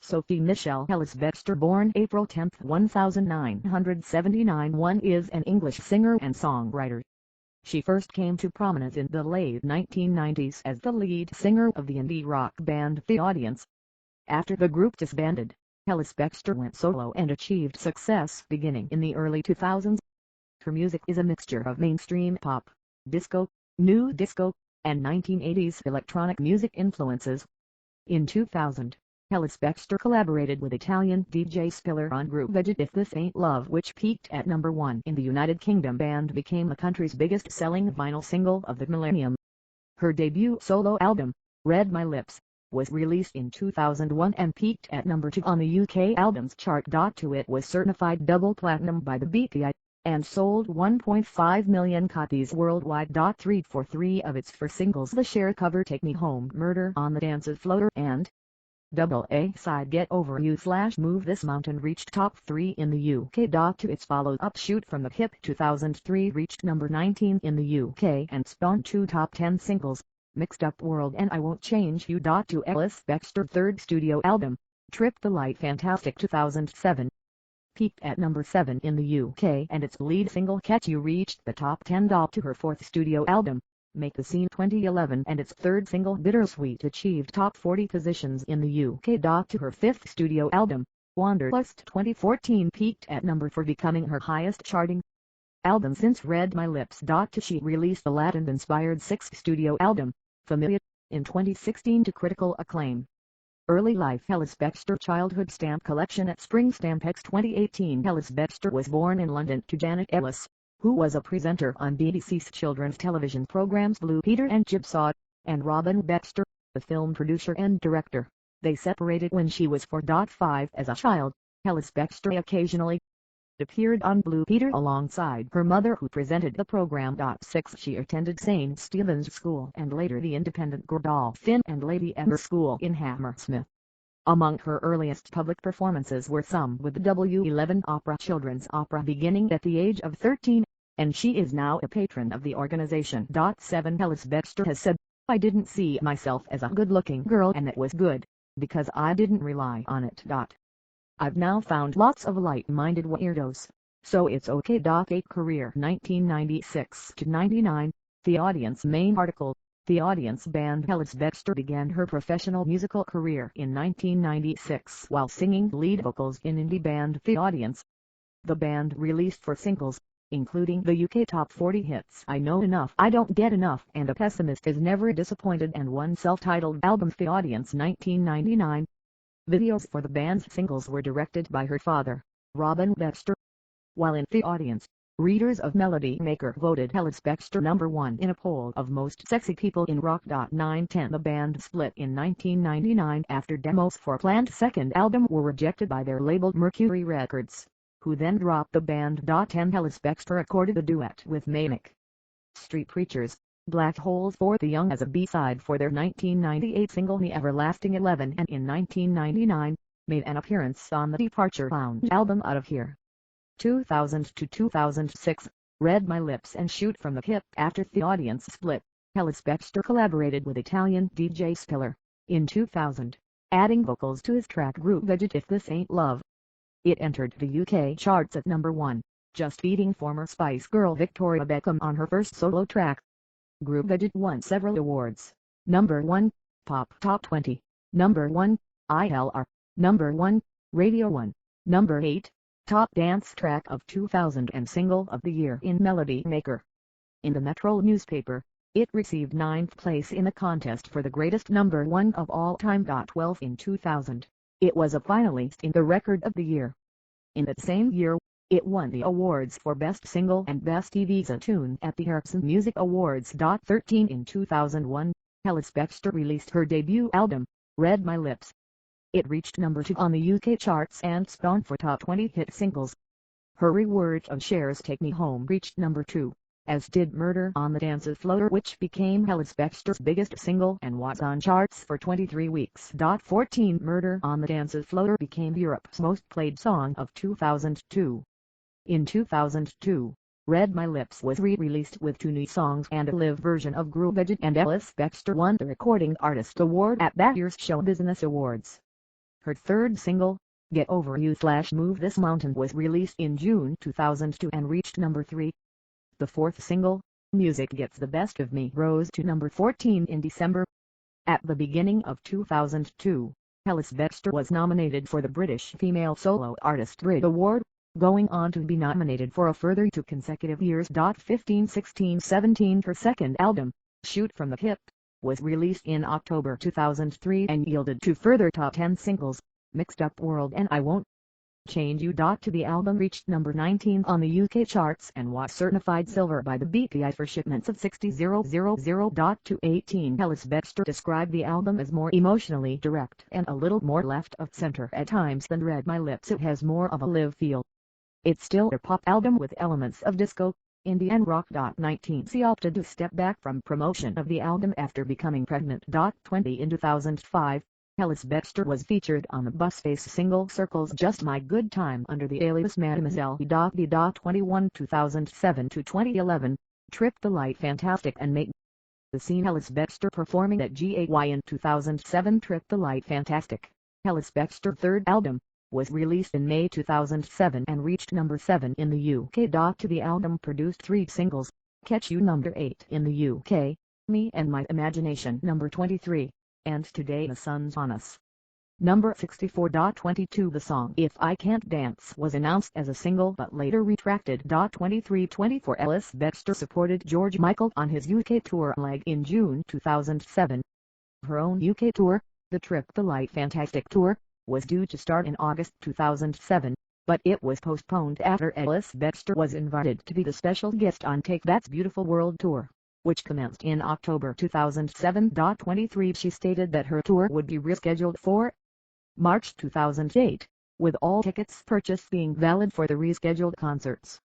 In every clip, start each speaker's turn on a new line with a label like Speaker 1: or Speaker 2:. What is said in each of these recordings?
Speaker 1: Sophie Michelle Ellis-Bextor, born April 10, 1979, is an English singer and songwriter. She first came to prominence in the late 1990s as the lead singer of the indie rock band The Audience. After the group disbanded, Ellis-Bextor went solo and achieved success beginning in the early 2000s. Her music is a mixture of mainstream pop, disco, new disco, and 1980s electronic music influences. In 2000, Ellis-Bextor collaborated with Italian DJ Spiller on group Veggie If This Ain't Love, which peaked at number 1 in the United Kingdom and became the country's biggest-selling vinyl single of the millennium. Her debut solo album, Read My Lips, was released in 2001 and peaked at number 2 on the UK albums chart. It was certified double platinum by the BPI, and sold 1.5 million copies worldwide. 3 for 3 of its 4 singles, the share cover Take Me Home, Murder on the Dance Floor, and AA side Get Over You / Move This Mountain reached top 3 in the UK. Its follow-up Shoot from the Hip 2003 reached number 19 in the UK and spawned 2 top 10 singles, Mixed Up World and I Won't Change You. Ellis-Bextor's third studio album, Trip the Light Fantastic 2007, peaked at number 7 in the UK, and its lead single Catch You reached the top 10. To her fourth studio album, Make the Scene 2011, and its third single Bittersweet achieved top 40 positions in the UK. To her fifth studio album, Wanderlust 2014 peaked at number 4, becoming her highest charting album since Read My Lips. She released the Latin-inspired sixth studio album, Familia, in 2016 to critical acclaim. Early life Ellis-Bextor childhood stamp collection at Spring Stampex 2018. Ellis-Bextor was born in London to Janet Ellis, who was a presenter on BBC's children's television programs Blue Peter and Jigsaw, and Robin Bextor, the film producer and director. They separated when she was 4.5. As a child, Ellis-Bextor occasionally appeared on Blue Peter alongside her mother, who presented the program. 6. She attended St. Stephen's School and later the independent Godolphin and Lady Edgar School in Hammersmith. Among her earliest public performances were some with the W11 Opera Children's Opera beginning at the age of 13, and she is now a patron of the organization. 7. Ellis-Bextor has said, "I didn't see myself as a good-looking girl, and that was good, because I didn't rely on it. I've now found lots of light-minded weirdos, so it's okay." 8. Career 1996-99, The Audience main article. The Audience band Ellis-Bextor began her professional musical career in 1996 while singing lead vocals in indie band The Audience. The band released 4 singles, including the UK top 40 hits I Know Enough, I Don't Get Enough, and A Pessimist Is Never Disappointed, and one self-titled album, The Audience 1999. Videos for the band's singles were directed by her father, Robin Bextor. While in The Audience, readers of Melody Maker voted Ellis-Bextor number 1 in a poll of most sexy people in rock. 9-10. The band split in 1999 after demos for planned second album were rejected by their label Mercury Records, who then dropped the band. 10. Ellis-Bextor recorded a duet with Manic Street Preachers, Black Holes for the Young as a B-side for their 1998 single The Everlasting 11, and in 1999, made an appearance on the Departure Lounge album Out of Here. 2000-2006, Read My Lips and Shoot from the Hip. After The Audience split, Ellis-Bextor collaborated with Italian DJ Spiller in 2000, adding vocals to his track Group Veggie If This Ain't Love. It entered the UK charts at number 1, just beating former Spice Girl Victoria Beckham on her first solo track. Group Veggie won several awards: number 1, Pop Top 20, number 1, ILR, number 1, Radio 1, number 8, Top Dance Track of 2000 and Single of the Year in Melody Maker. In the Metro newspaper, it received 9th place in the contest for the greatest number 1 of all time. 12. In 2000, it was a finalist in the Record of the Year. In that same year, it won the awards for Best Single and Best Ibiza Tune at the Ericsson Music Awards. 13. In 2001, Ellis-Bextor released her debut album, Read My Lips. It reached number 2 on the UK charts and spawned 4 top 20 hit singles. Her reward of shares Take Me Home reached number 2, as did Murder on the Dance Floor, which became Ellis-Bextor's biggest single and was on charts for 23 weeks. 14. Murder on the Dance Floor became Europe's most played song of 2002. In 2002, Read My Lips was re-released with 2 new songs and a live version of Groove Veggie, and Ellis-Bextor won the Recording Artist Award at that year's Show Business Awards. Her third single, Get Over You/Move This Mountain, was released in June 2002 and reached number 3. The fourth single, Music Gets the Best of Me, rose to number 14 in December. At the beginning of 2002, Ellis Bextor was nominated for the British Female Solo Artist Brit Award, going on to be nominated for a further 2 consecutive years. 15, 16, 17 Her second album, Shoot From the Hip, was released in October 2003 and yielded 2 further top 10 singles, Mixed Up World and I Won't Change You. The album reached number 19 on the UK charts and was certified silver by the BPI for shipments of 60,000. 218 Ellis Bextor described the album as more emotionally direct and a little more left of center at times than Read My Lips. It has more of a live feel. It's still a pop album with elements of disco, indie and rock. 19 She opted to step back from promotion of the album after becoming pregnant. 20 In 2005, Ellis Bextor was featured on the BuzzFace single Circles Just My Good Time under the alias Mademoiselle. 21 2007 to 2011, Trip the Light Fantastic and Make the Scene. Ellis Bextor performing at GAY in 2007. Trip the Light Fantastic, Ellis Bextor third album, was released in May 2007 and reached number 7 in the UK. The album produced 3 singles, Catch You number 8 in the UK, Me and My Imagination number 23, and Today the Sun's on Us, number 64. 22 The song If I Can't Dance was announced as a single but later retracted. 23-24 Ellis Bextor supported George Michael on his UK tour leg in June 2007. Her own UK tour, the Trip the Light Fantastic Tour, was due to start in August 2007, but it was postponed after Ellis Bextor was invited to be the special guest on Take That's Beautiful World Tour, which commenced in October 2007. 23 She stated that her tour would be rescheduled for March 2008, with all tickets purchased being valid for the rescheduled concerts.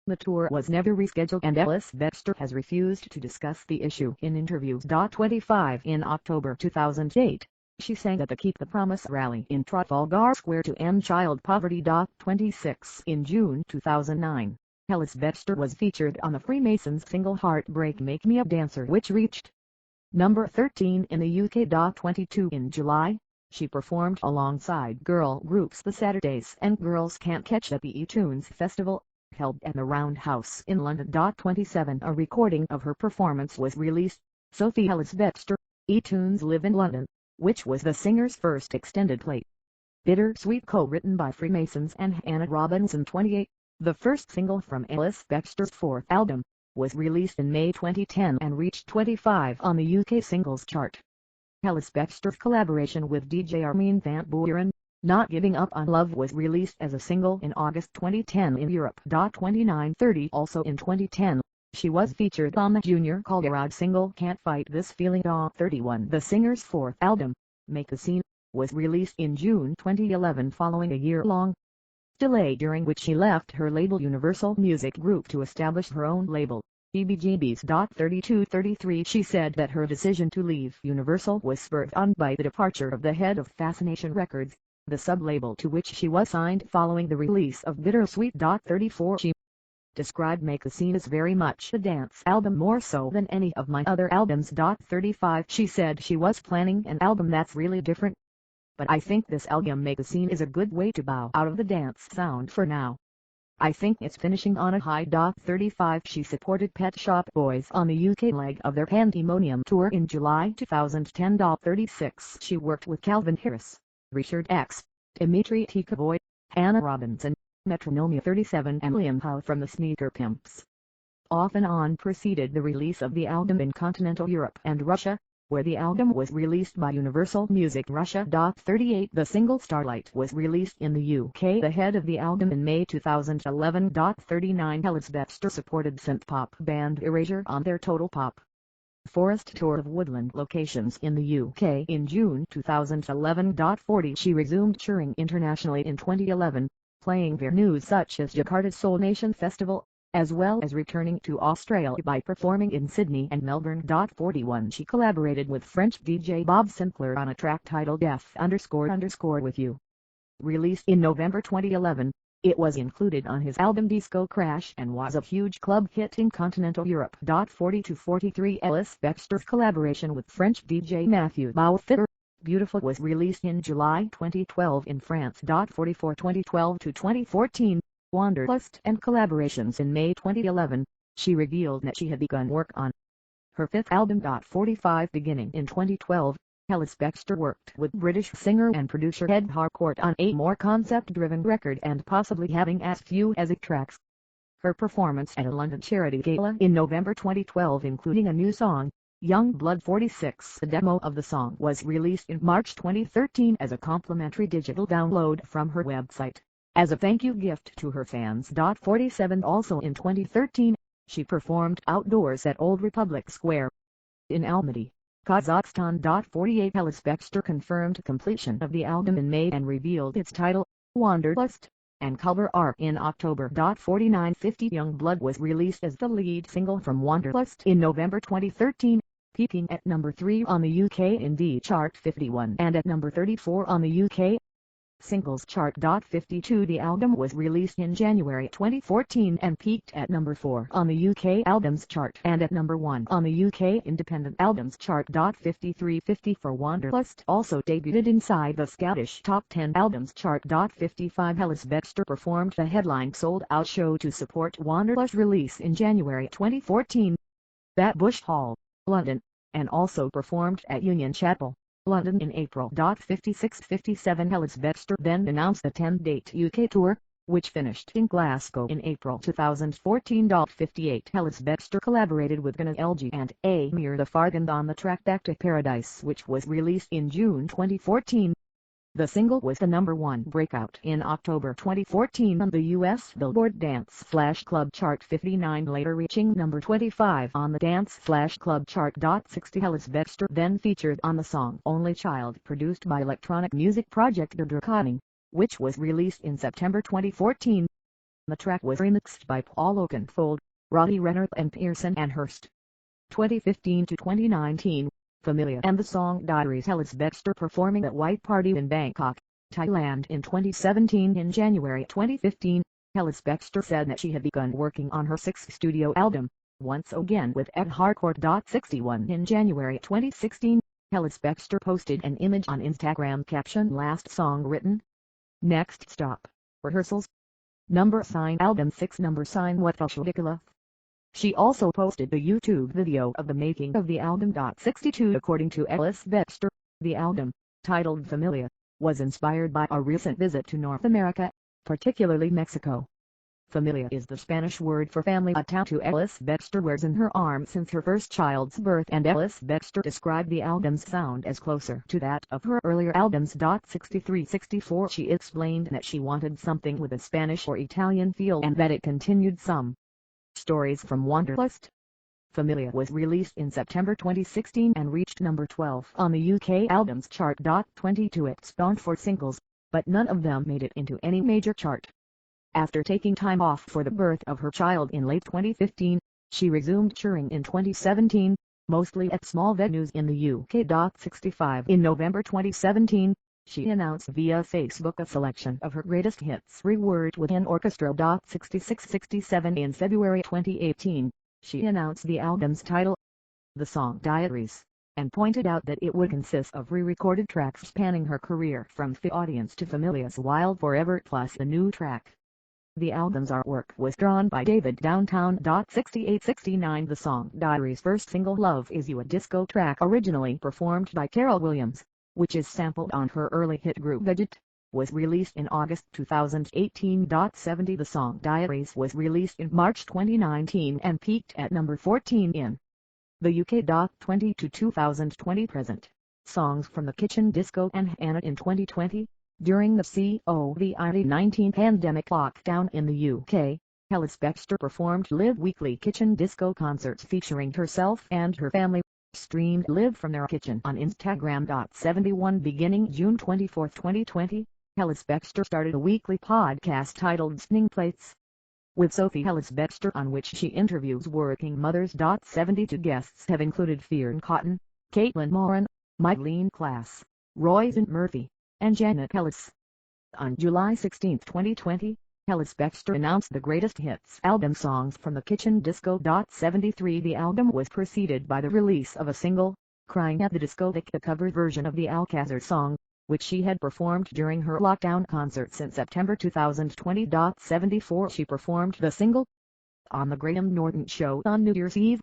Speaker 1: The tour was never rescheduled and Ellis Bextor has refused to discuss the issue in interviews. 25 In October 2008, she sang at the Keep the Promise rally in Trafalgar Square to end child poverty. 26 In June 2009, Ellis Bextor was featured on the Freemasons single Heartbreak Make Me a Dancer, which reached number 13 in the UK. 22 In July, she performed alongside girl groups The Saturdays and Girls Can't Catch at the eTunes Festival, held at the Roundhouse in London. 27 A recording of her performance was released, Sophie Ellis Bextor, eTunes Live in London, which was the singer's first extended play. Bittersweet, co-written by Freemasons and Hannah Robinson. 28 The first single from Ellis Bextor's fourth album, was released in May 2010 and reached 25 on the UK singles chart. Ellis Bextor's collaboration with DJ Armin van Buuren, Not Giving Up on Love, was released as a single in August 2010 in Europe. 29-30 Also in 2010, she was featured on the Junior Calderwood single Can't Fight This Feeling. 31 The singer's fourth album, Make a Scene, was released in June 2011 following a year-long delay during which she left her label Universal Music Group to establish her own label, EBGBs. 32-33 She said that her decision to leave Universal was spurred on by the departure of the head of Fascination Records, the sub-label to which she was signed following the release of Bittersweet. 34 She described Make a Scene as very much a dance album, more so than any of my other albums. 35 She said she was planning an album that's really different, but I think this album Make a Scene is a good way to bow out of the dance sound for now. I think it's finishing on a high. 35 She supported Pet Shop Boys on the UK leg of their Pandemonium tour in July 2010. 36 She worked with Calvin Harris, Richard X, Dimitri Tikavoy, Hannah Robinson, Metronomia 37 and Liam Howe from the Sneaker Pimps. Off and On preceded the release of the album in continental Europe and Russia, where the album was released by Universal Music Russia. 38 The single Starlight was released in the UK ahead of the album in May 2011. 39 Ellis Bextor supported synth-pop band Erasure on their Total Pop Forest tour of woodland locations in the UK in June 2011. 40 She resumed touring internationally in 2011, playing venues such as Jakarta's Soul Nation Festival, as well as returning to Australia by performing in Sydney and Melbourne. 41 She collaborated with French DJ Bob Sinclair on a track titled F__with You. Released in November 2011, it was included on his album Disco Crash and was a huge club hit in continental Europe. 40-43 Ellis Bextor's collaboration with French DJ Matthew Beaufitter, Beautiful was released in July 2012 in France. 44 2012 to 2014, Wanderlust and collaborations. In May 2011, she revealed that she had begun work on her fifth album. 45 Beginning in 2012, Ellis Bextor worked with British singer and producer Ed Harcourt on a more concept-driven record and possibly having as few as 8 tracks. Her performance at a London charity gala in November 2012 including a new song, Young Blood 46. The demo of the song was released in March 2013 as a complimentary digital download from her website, as a thank you gift to her fans. 47 Also in 2013, she performed outdoors at Old Republic Square in Almaty, Kazakhstan. 48 Ellis Bextor confirmed completion of the album in May and revealed its title, Wanderlust, and cover art in October. 49 50 Young Blood was released as the lead single from Wanderlust in November 2013, peaking at number 3 on the UK Indie Chart 51 and at number 34 on the UK Singles Chart. 52 The album was released in January 2014 and peaked at number 4 on the UK Albums Chart and at number 1 on the UK Independent Albums Chart. 53 50 for Wanderlust also debuted inside the Scottish Top 10 Albums Chart. 55 Ellis Bextor performed the headline sold-out show to support Wanderlust's release in January 2014 at Bush Hall, London, and also performed at Union Chapel, London in April. 56-57 Ellis Bextor then announced the 10-date UK tour, which finished in Glasgow in April 2014. 58 Ellis Bextor collaborated with Gunnar LG and Amir the Fargand on the track Back to Paradise, which was released in June 2014. The single was the #1 breakout in October 2014 on the US Billboard Dance Club Chart 59, later reaching number 25 on the Dance Club Chart. 60 Ellis Bextor then featured on the song Only Child, produced by electronic music project DOKAN, which was released in September 2014. The track was remixed by Paul Oakenfold, Roddy Renner and Pearson and Hurst. 2015 to 2019, Familia and the song Diaries. Ellis Bextor performing at White Party in Bangkok, Thailand in 2017. In January 2015, Ellis Bextor said that she had begun working on her 6th studio album, once again with Ed Harcourt. 61 In January 2016, Ellis Bextor posted an image on Instagram caption Last song written. Next stop, rehearsals. Album 6 What the. She also posted a YouTube video of the making of the album. 62 According to Ellis Bextor, the album, titled Familia, was inspired by a recent visit to North America, particularly Mexico. Familia is the Spanish word for family, a tattoo Ellis Bextor wears in her arm since her first child's birth, and Ellis Bextor described the album's sound as closer to that of her earlier albums. 63-64 She explained that she wanted something with a Spanish or Italian feel and that it continued some stories from Wanderlust. Familia was released in September 2016 and reached number 12 on the UK Albums Chart. 22 It spawned 4 singles, but none of them made it into any major chart. After taking time off for the birth of her child in late 2015, she resumed touring in 2017, mostly at small venues in the UK. 65 In November 2017, she announced via Facebook a selection of her greatest hits reworked with an orchestra. 66-67 In February 2018, she announced the album's title, the song Diaries, and pointed out that it would consist of re-recorded tracks spanning her career from The Audience to Familia's Wild Forever plus the new track. The album's artwork was drawn by David Downtown. 68-69 The song Diaries' first single Love Is You, a disco track originally performed by Carol Williams, which is sampled on her early hit group Budget, was released in August 2018. 70 The song Diaries was released in March 2019 and peaked at number 14 in the UK. 20 to 2020 Present. Songs from the Kitchen Disco and Hannah. In 2020, during the COVID-19 pandemic lockdown in the UK, Ellis Bextor performed live weekly kitchen disco concerts featuring herself and her family, streamed live from their kitchen on Instagram. 71 Beginning June 24, 2020, Ellis Bextor started a weekly podcast titled Spinning Plates with Sophie Ellis Bextor, on which she interviews working mothers. 72 Guests have included Fionn Cotton, Caitlin Moran, Mylene Klass, Roisin Murphy, and Janet Ellis. On July 16, 2020, Ellis Bextor announced the Greatest Hits album Songs from the Kitchen Disco. 73 The album was preceded by the release of a single, Crying at the Discotheque, a cover version of the Alcazar song, which she had performed during her lockdown concerts in September 2020. 74 She performed the single on the Graham Norton Show on New Year's Eve.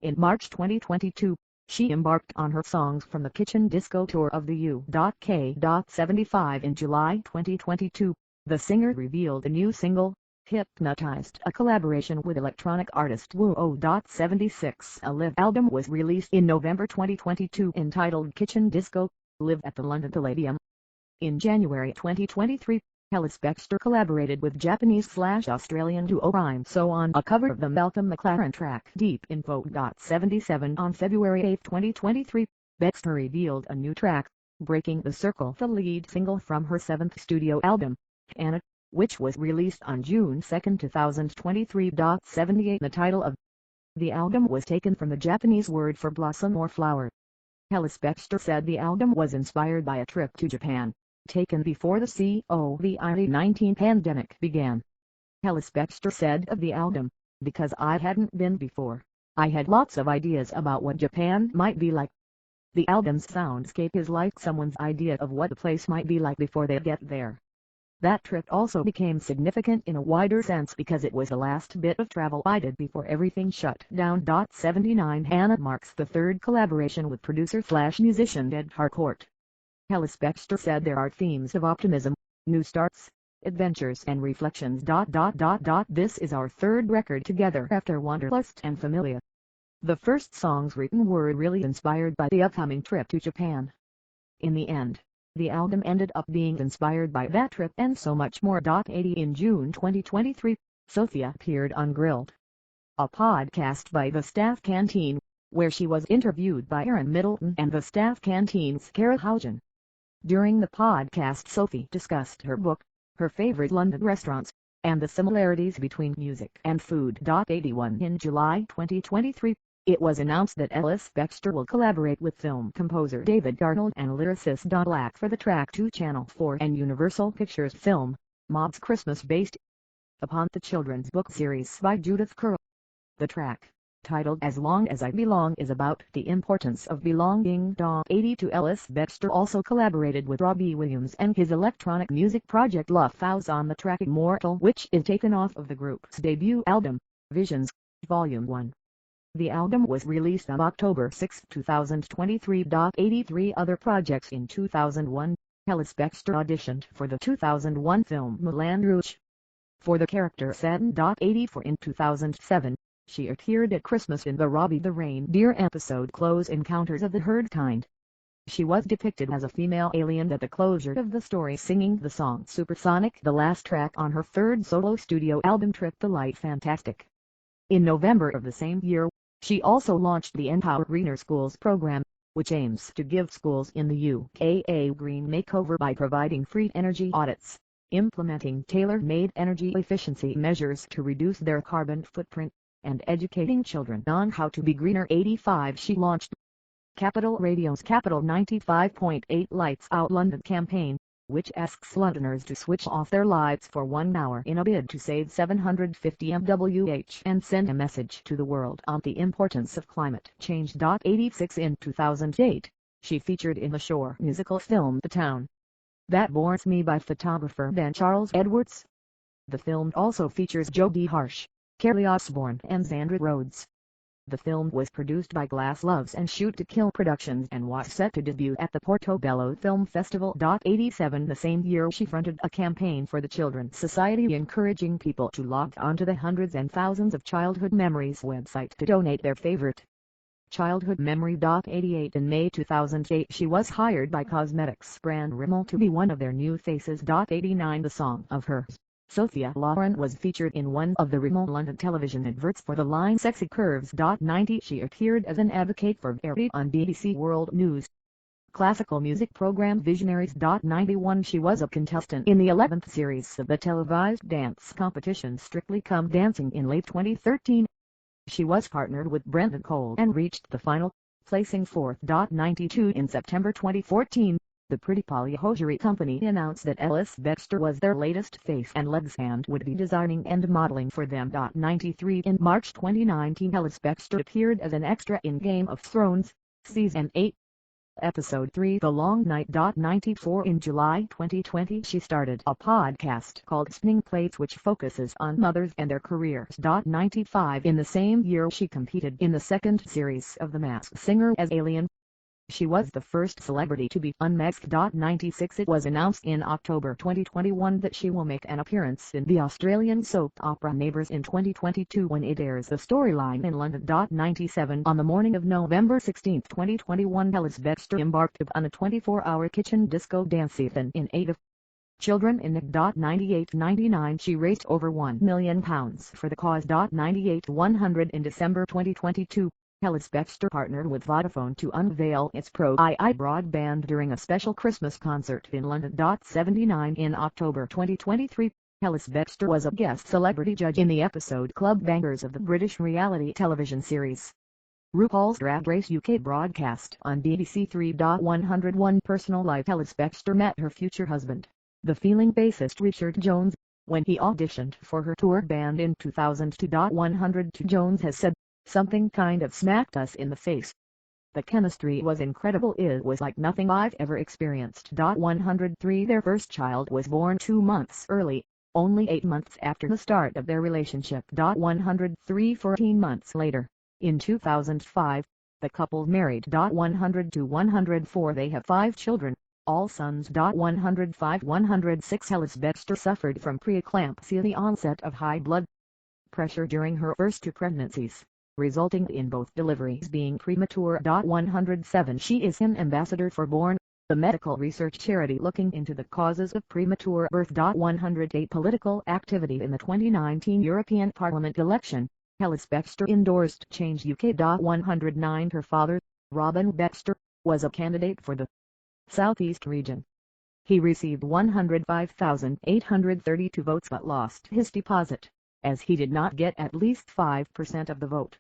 Speaker 1: In March 2022, she embarked on her Songs from the Kitchen Disco tour of the U.K. 75 In July 2022, the singer revealed a new single, Hypnotized, a collaboration with electronic artist Woo. 76. A live album was released in November 2022 entitled Kitchen Disco, Live at the London Palladium. In January 2023, Ellis Bextor collaborated with Japanese/Australian duo Rhyme So on a cover of the Malcolm McLaren track Deep Info. 77 On February 8, 2023, Bextor revealed a new track, Breaking the Circle, the lead single from her seventh studio album, Anna, which was released on June 2, 2023. 78 The title of the album was taken from the Japanese word for blossom or flower. Ellis Bextor said the album was inspired by a trip to Japan, taken before the COVID-19 pandemic began. Ellis Bextor said of the album, because I hadn't been before, I had lots of ideas about what Japan might be like. The album's soundscape is like someone's idea of what the place might be like before they get there. That trip also became significant in a wider sense because it was the last bit of travel I did before everything shut down. 79 Hannah marks the third collaboration with producer/musician Ed Harcourt. Ellis Bextor said there are themes of optimism, new starts, adventures and reflections. This is our third record together after Wanderlust and Familia. The first songs written were really inspired by the upcoming trip to Japan. In the end, the album ended up being inspired by that trip and so much more. 80 In June 2023, Sophia appeared on Grilled, a podcast by the Staff Canteen, where she was interviewed by Aaron Middleton and the Staff Canteen's Cara Hougen. During the podcast, Sophie discussed her book, her favorite London restaurants, and the similarities between music and food. 81 In July 2023, it was announced that Ellis Bextor will collaborate with film composer David Arnold and lyricist Don Black for the track to Channel 4 and Universal Pictures film, Mob's Christmas, based upon the children's book series by Judith Curl. The track, titled As Long as I Belong, is about the importance of belonging. 82 Ellis Bextor also collaborated with Robbie Williams and his electronic music project Love House on the track Immortal, which is taken off of the group's debut album, Visions, Volume 1. The album was released on October 6, 2023. 83 Other projects. In 2001, Ellis Bextor auditioned for the 2001 film Moulin Rouge for the character Satin. 84 In 2007, she appeared at Christmas in the Robbie the Reindeer episode Close Encounters of the Third Kind. She was depicted as a female alien at the closure of the story, singing the song Supersonic, the last track on her third solo studio album Trip the Light Fantastic. In November of the same year, she also launched the Empower Greener Schools program, which aims to give schools in the UK a green makeover by providing free energy audits, implementing tailor-made energy efficiency measures to reduce their carbon footprint, and educating children on how to be greener. 85 She launched Capital Radio's Capital 95.8 Lights Out London campaign, which asks Londoners to switch off their lights for 1 hour in a bid to save 750 mWh and send a message to the world on the importance of climate change. 86 In 2008, she featured in the Shore musical film The Town That Bores Me by photographer Ben Charles Edwards. The film also features Jodie Harsh, Kelly Osbourne and Sandra Rhodes. The film was produced by Glass Loves and Shoot to Kill Productions and was set to debut at the Portobello Film Festival. 87 The same year, she fronted a campaign for the Children's Society encouraging people to log on to the hundreds and thousands of Childhood Memories website to donate their favorite childhood memory. 88 In May 2008, she was hired by cosmetics brand Rimmel to be one of their new faces. 89 The song of hers, Sophia Loren, was featured in one of the Rimmel London television adverts for the line Sexy Curves. 90 She appeared as an advocate for parity on BBC World News classical music program Visionaries. 91 She was a contestant in the 11th series of the televised dance competition Strictly Come Dancing in late 2013. She was partnered with Brendan Cole and reached the final, placing 4th. 92 In September 2014, the Pretty Polly Hosiery Company announced that Ellis Bextor was their latest face and legs and would be designing and modeling for them. 93 In March 2019, Ellis Bextor appeared as an extra in Game of Thrones, Season 8, Episode 3 The Long Night. 94 In July 2020 she started a podcast called Spinning Plates which focuses on mothers and their careers. 95 In the same year she competed in the second series of The Masked Singer as Alien. She was the first celebrity to be unmasked. 96 It was announced in October 2021 that she will make an appearance in the Australian soap opera Neighbours in 2022 when it airs the storyline in London. 97 On the morning of November 16, 2021 Alice Baxter embarked on a 24-hour kitchen disco dance-a-thon in aid of children in need. 98 She raised over £1 million for the cause. 98 100 In December 2022, Alice Baxter partnered with Vodafone to unveil its Pro II broadband during a special Christmas concert in London. 79 In October 2023, Alice Baxter was a guest celebrity judge in the episode Club Bangers of the British reality television series RuPaul's Drag Race UK broadcast on BBC 3. 101 Personal life. Alice Baxter met her future husband, the Feeling bassist Richard Jones, when he auditioned for her tour band in 2002. 102 Jones has said, "Something kind of smacked us in the face. The chemistry was incredible. It was like nothing I've ever experienced." 103 Their first child was born 2 months early, only 8 months after the start of their relationship. 103 14 months later, in 2005, the couple married. 102 104 They have 5 children, all sons. 105 106 Alice Baxter suffered from preeclampsia, the onset of high blood pressure during her first 2 pregnancies, resulting in both deliveries being premature. 107 She is an ambassador for Born, the medical research charity looking into the causes of premature birth. 108 Political activity in the 2019 European Parliament election. Alice Baxter endorsed Change UK. 109 Her father, Robin Baxter, was a candidate for the South East region. He received 105,832 votes but lost his deposit, as he did not get at least 5% of the vote.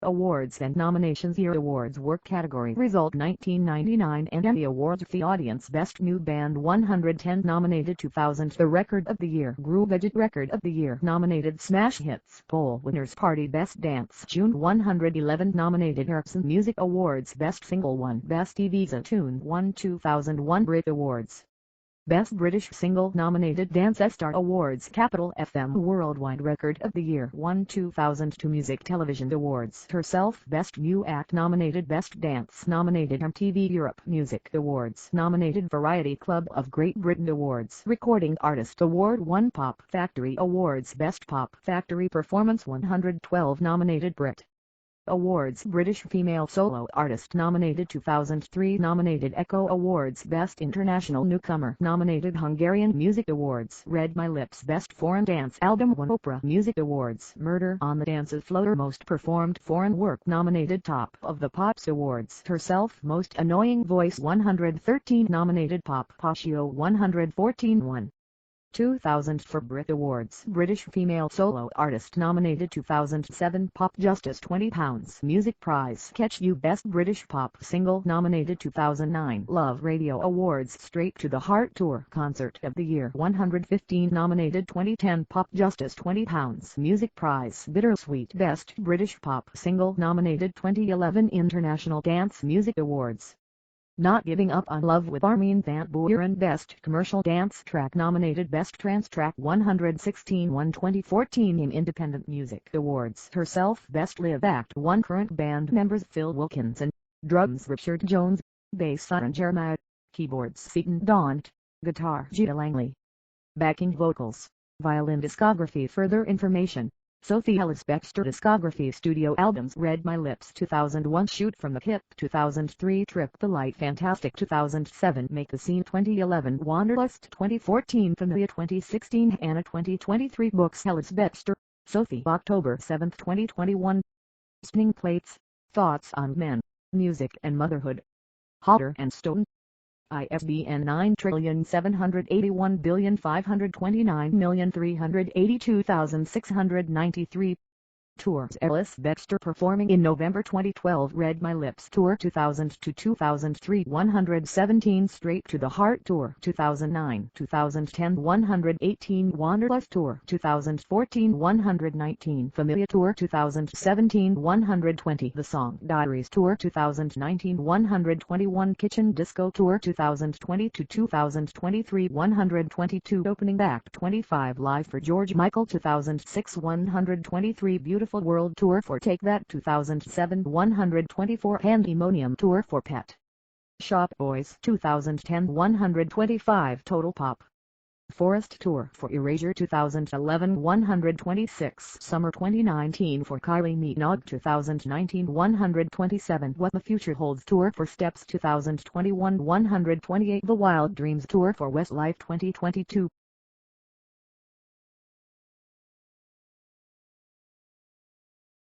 Speaker 1: Awards and nominations. Year Awards Work Category Result 1999 and Emmy Awards. The Audience Best New Band 110 nominated. 2000 The Record of the Year Groove Edit Record of the Year nominated. Smash Hits Poll Winners Party Best Dance June 111 nominated. Ericsson Music Awards Best Single 1 Best Ibiza Tune 1 2001 Brit Awards Best British Single nominated. Dance Star Awards Capital FM Worldwide Record of the Year 1 2002 Music Television Awards Herself Best New Act nominated. Best Dance nominated. MTV Europe Music Awards nominated. Variety Club of Great Britain Awards Recording Artist Award 1 Pop Factory Awards Best Pop Factory Performance 112 nominated. Brit Awards British Female Solo Artist nominated. 2003 nominated. Echo Awards Best International Newcomer nominated. Hungarian Music Awards Read My Lips Best Foreign Dance Album 1 Oprah Music Awards Murder on the Dance Floor Most Performed Foreign Work nominated. Top of the Pops Awards Herself Most Annoying Voice 113 nominated. Pop Poshio 114 1 2000 for Brit Awards British Female Solo Artist nominated. 2007 Pop Justice £20 Music Prize Catch You Best British Pop Single nominated. 2009 Love Radio Awards Straight to the Heart Tour Concert of the Year 115 nominated. 2010 Pop Justice £20 Music Prize Bittersweet Best British Pop Single nominated. 2011 International Dance Music Awards Not Giving Up on Love with Armin van Buuren Best Commercial Dance Track nominated. Best Trance Track 116 1 2014 in Independent Music Awards Herself Best Live Act 1 Current band members Phil Wilkinson, drums Richard Jones, bass Aaron Jeremiah, keyboards Seaton Daunt, guitar Gita Langley, backing vocals, violin. Discography. Further information. Sophie Alice Baxter Discography. Studio albums Read My Lips 2001 Shoot from the Hip 2003 Trip the Light Fantastic 2007 Make the Scene 2011 Wanderlust 2014 Familia 2016 Hannah 2023 Books. Alice Baxter, Sophie October 7, 2021 Spinning Plates, Thoughts on Men, Music and Motherhood. Hodder and Stone. ISBN 9781529382693 Tours Alice Baxter performing in November 2012 Read My Lips Tour 2000-2003 117 Straight to the Heart Tour 2009-2010 118 Wanderlust Tour 2014 119 Familia Tour 2017 120 The Song Diaries Tour 2019 121 Kitchen Disco Tour 2020-2023 122 Opening Act 25 Live for George Michael 2006 123 Beautiful World Tour for Take That 2007 124 Pandemonium Tour for Pet Shop Boys 2010 125 Total Pop Forest Tour for Erasure 2011 126 Summer 2019 for Kylie Minogue 2019 127 What the Future Holds Tour for Steps 2021 128 The Wild Dreams Tour for Westlife 2022